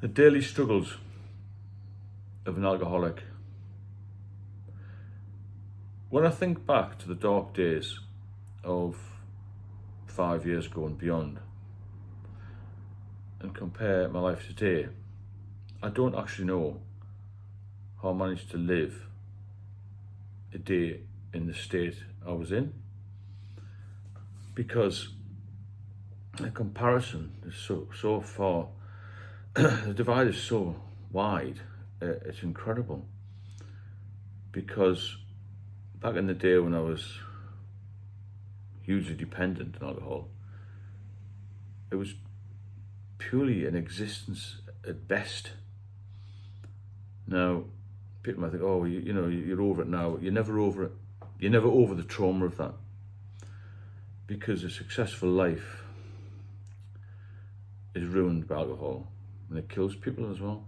The daily struggles of an alcoholic. When I think back to the dark days of 5 years ago and beyond and compare my life today, I don't actually know how I managed to live a day in the state I was in, because the comparison is so far, the divide is so wide, it's incredible. Because back in the day when I was hugely dependent on alcohol, it was purely an existence at best. Now, people might think, oh, you're over it now. You're never over it. You're never over the trauma of that. Because a successful life is ruined by alcohol, and it kills people as well.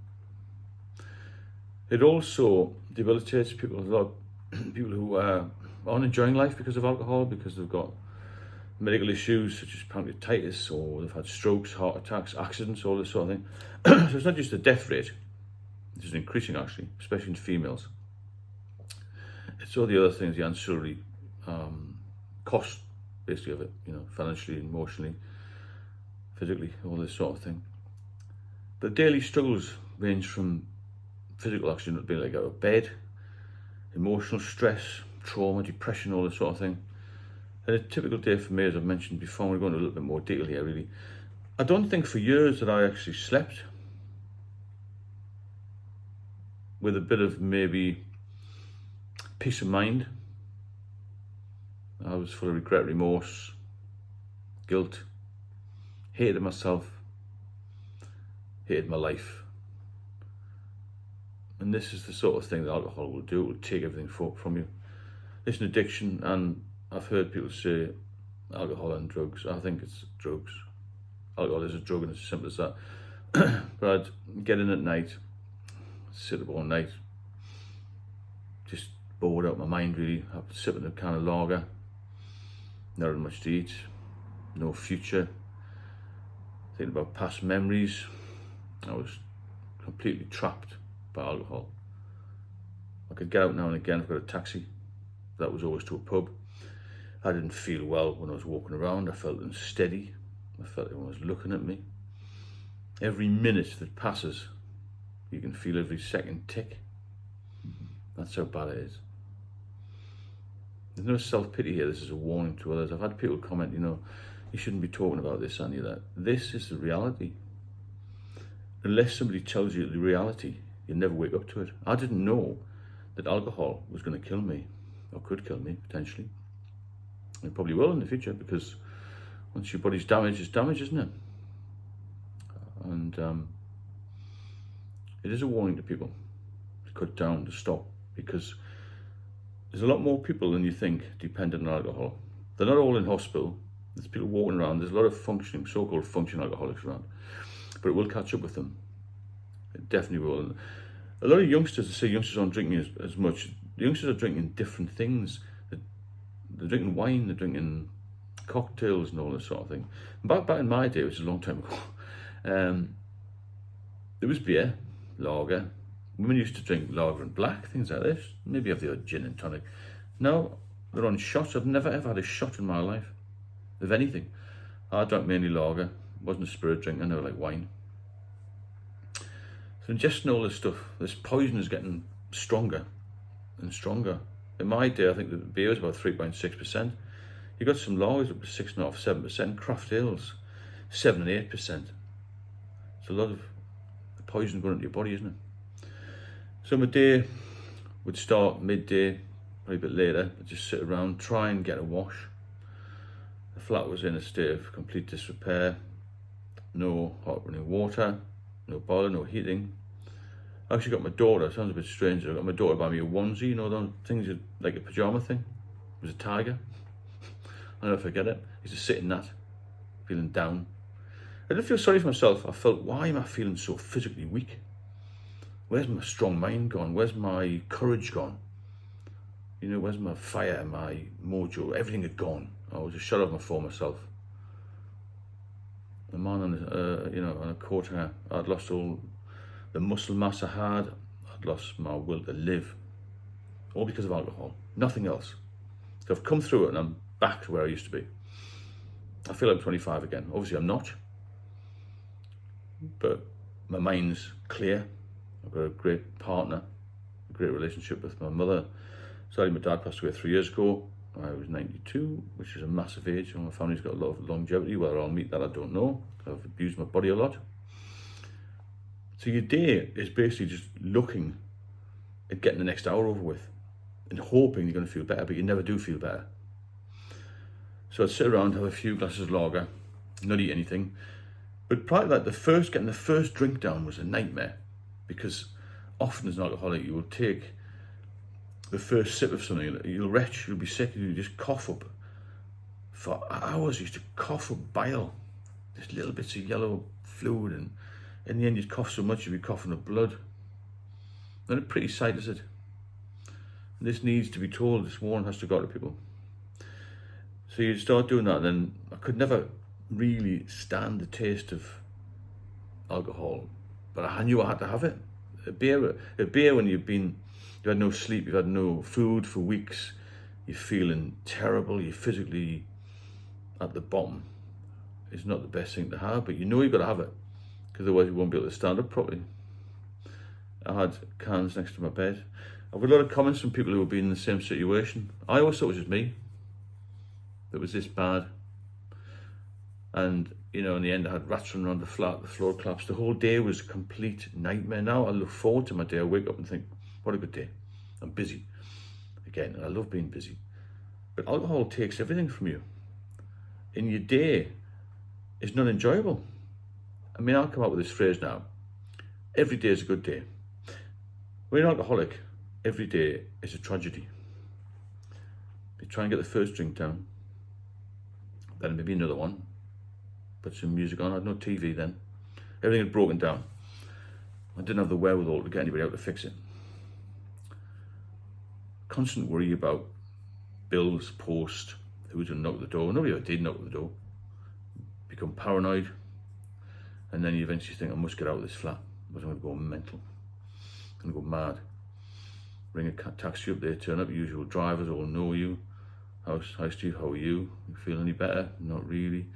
It also debilitates people. A lot of people who aren't enjoying life because of alcohol, because they've got medical issues such as pancreatitis, or they've had strokes, heart attacks, accidents, all this sort of thing. So it's not just the death rate, which is increasing actually, especially in females. It's all the other things, the ancillary cost basically of it, financially, emotionally, physically, all this sort of thing. But daily struggles range from physical actually not being able to get out of bed, emotional stress, trauma, depression, all this sort of thing. And a typical day for me, as I've mentioned before, we're going into a little bit more detail here really. I don't think for years that I actually slept with a bit of maybe peace of mind. I was full of regret, remorse, guilt, hated myself, hated my life. And this is the sort of thing that alcohol will do. It will take everything from you. It's an addiction, and I've heard people say alcohol and drugs. I think it's drugs. Alcohol is a drug, and it's as simple as that. But I'd get in at night, sit up all night, just bored out of my mind really. I'd sip in a can of lager, not had much to eat, no future, thinking about past memories. I was completely trapped by alcohol. I could get out now and again. I've got a taxi. That was always to a pub. I didn't feel well when I was walking around. I felt unsteady. I felt everyone was looking at me. Every minute that passes, you can feel every second tick. That's how bad it is. There's no self-pity here. This is a warning to others. I've had people comment, you shouldn't be talking about this, and that. This is the reality. Unless somebody tells you the reality, you'll never wake up to it. I didn't know that alcohol was going to kill me, or could kill me, potentially. It probably will in the future, because once your body's damaged, it's damaged, isn't it? And it is a warning to people to cut down, to stop, because there's a lot more people than you think dependent on alcohol. They're not all in hospital. There's people walking around. There's a lot of functioning, so-called functioning alcoholics around. But it will catch up with them. It definitely will. And a lot of youngsters, they say youngsters aren't drinking as much. The youngsters are drinking different things. They're drinking wine, they're drinking cocktails and all this sort of thing. Back in my day, which is a long time ago, there was beer, lager. Women used to drink lager and black, things like this. Maybe have the odd gin and tonic. Now they're on shots. I've never ever had a shot in my life of anything. I drank mainly lager. Wasn't a spirit drink. I never like wine. So ingesting all this stuff, this poison is getting stronger and stronger. In my day, I think the beer was about 3.6%. You got some lagers up to 6.5%, 7%. Craft ales, 7 and 8%. It's a lot of poison going into your body, isn't it? So my day would start midday, probably a bit later. I'd just sit around, try and get a wash. The flat was in a state of complete disrepair. No hot running water, no boiler, no heating. I actually got my daughter, it sounds a bit strange, I got my daughter to buy me a onesie, those things like a pyjama thing. It was a tiger. I'll never forget it. I used to sit in that, feeling down. I didn't feel sorry for myself. I felt, why am I feeling so physically weak? Where's my strong mind gone? Where's my courage gone? Where's my fire, my mojo? Everything had gone. I was a shut off my former self. The man on a quarter, I'd lost all the muscle mass I had. I'd lost my will to live, all because of alcohol, nothing else. So I've come through it and I'm back to where I used to be. I feel like I'm 25 again. Obviously I'm not, but my mind's clear. I've got a great partner, a great relationship with my mother. Sadly, my dad passed away 3 years ago. I was 92, which is a massive age. My family's got a lot of longevity. Whether I'll meet that, I don't know. I've abused my body a lot. So your day is basically just looking at getting the next hour over with and hoping you're going to feel better, but you never do feel better. So I'd sit around, have a few glasses of lager, not eat anything. But prior to that, getting the first drink down was a nightmare, because often as an alcoholic, you will take the first sip of something, you'll retch, you'll be sick, and you just cough up. For hours, you used to cough up bile, just little bits of yellow fluid, and in the end, you'd cough so much, you'd be coughing up blood. Not a pretty sight, is it? And this needs to be told, this warning has to go to people. So you start doing that, and then I could never really stand the taste of alcohol, but I knew I had to have it. A beer when you've had no sleep, you've had no food for weeks, you're feeling terrible, you're physically at the bottom. It's not the best thing to have, but you know you've got to have it, because otherwise you won't be able to stand up properly. I had cans next to my bed. I've got a lot of comments from people who have been in the same situation. I always thought it was just me that was this bad. And, you know, in the end, I had rats running around the flat, the floor collapsed. The whole day was a complete nightmare. Now I look forward to my day. I wake up and think, what a good day. I'm busy again, and I love being busy. But alcohol takes everything from you. And your day is not enjoyable. I mean, I'll come up with this phrase now. Every day is a good day. When you're an alcoholic, every day is a tragedy. You try and get the first drink down, then maybe another one. Put some music on. I had no TV then. Everything had broken down. I didn't have the wherewithal to get anybody out to fix it. Constant worry about bills, post, who's going to knock at the door. Nobody ever did knock at the door. Become paranoid. And then you eventually think, I must get out of this flat. Otherwise I'm going to go mental. I'm going to go mad. Ring a taxi up there, turn up, usual drivers all know you. Hi Steve, how are you? You feel any better? Not really.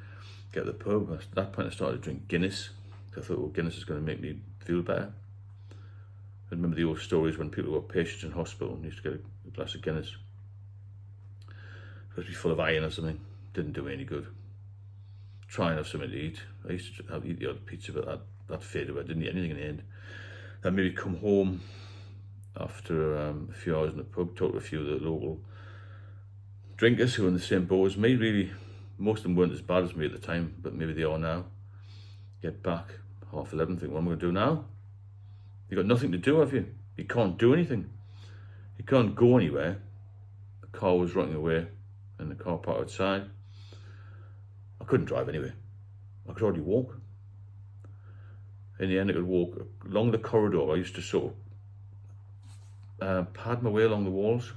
Get to the pub. At that point I started to drink Guinness. I thought, well, Guinness is going to make me feel better. I remember the old stories when people were patients in hospital and used to get a glass of Guinness. It was supposed to be full of iron or something. Didn't do me any good. Try and have something to eat. I used to eat the odd pizza, but that faded away. I didn't eat anything in the end. Then maybe come home after a few hours in the pub, talk to a few of the local drinkers who were in the same boat as me. Really, most of them weren't as bad as me at the time, but maybe they are now. Get back, 11:30, think, what am I going to do now? You've got nothing to do, have you? You can't do anything. You can't go anywhere. The car was rotting away in the car park outside. I couldn't drive anyway. I could hardly walk. In the end, I could walk along the corridor. I used to sort of pad my way along the walls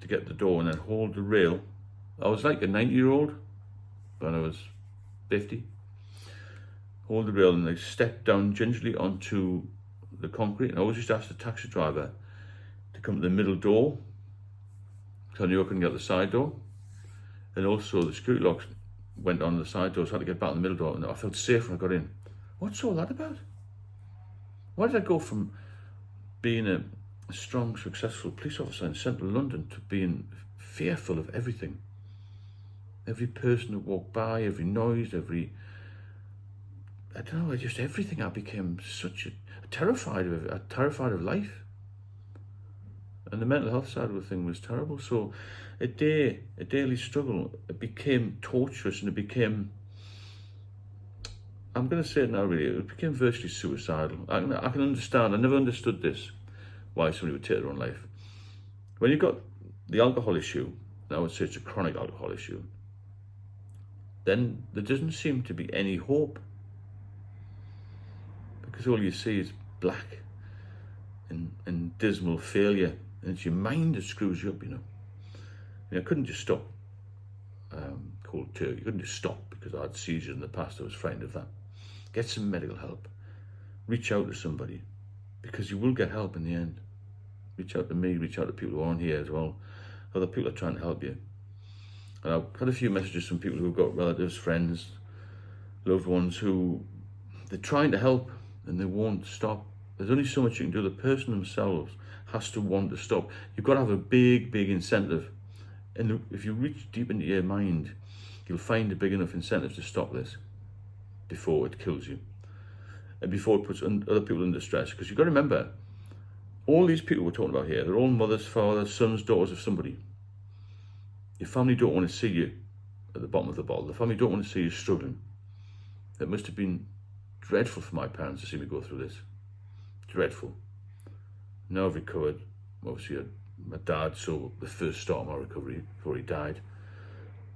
to get to the door and then hold the rail. I was like a 90-year-old when I was 50. Hold the rail and I stepped down gingerly onto the concrete, and I always used to ask the taxi driver to come to the middle door because I knew I couldn't get the side door. And also the security locks went on the side door, so I had to get back on the middle door, and I felt safe when I got in. What's all that about? Why did I go from being a strong, successful police officer in central London to being fearful of everything? Every person that walked by, every noise, I don't know, just everything. I became terrified of life. And the mental health side of the thing was terrible. So a daily struggle, it became torturous, and it became, I'm going to say it now really, it became virtually suicidal. I can understand, I never understood this, why somebody would take their own life. When you've got the alcohol issue, and I would say it's a chronic alcohol issue, then there doesn't seem to be any hope. Because all you see is black and dismal failure, and it's your mind that screws you up, you know. I couldn't just stop cold turkey. You couldn't just stop because I had seizures in the past. I was frightened of that. Get some medical help. reach out to somebody, because you will get help in the end. Reach out to me, reach out to people who are on here as well. Other people are trying to help you. And I've had a few messages from people who've got relatives, friends, loved ones who they're trying to help and they won't stop. There's only so much you can do. The person themselves has to want to stop. You've got to have a big, big incentive. And if you reach deep into your mind, you'll find a big enough incentive to stop this before it kills you and before it puts other people under stress. Because you've got to remember, all these people we're talking about here, they're all mothers, fathers, sons, daughters of somebody. Your family don't want to see you at the bottom of the bottle. The family don't want to see you struggling. It must have been dreadful for my parents to see me go through this. Dreadful. Now I've recovered. Obviously, my dad saw the first start of my recovery before he died.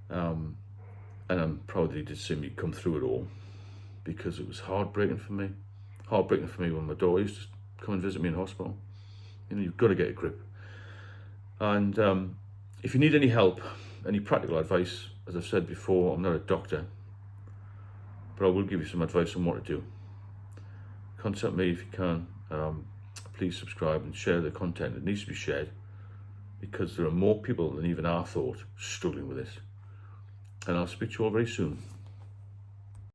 And I'm proud that he did see me come through it all, because it was heartbreaking for me. Heartbreaking for me when my daughter used to come and visit me in hospital. You know, you've got to get a grip. And if you need any help, any practical advice, as I've said before, I'm not a doctor, but I will give you some advice on what to do. Contact me if you can. Please subscribe and share the content. It needs to be shared, because there are more people than even I thought struggling with this. And I'll speak to you all very soon.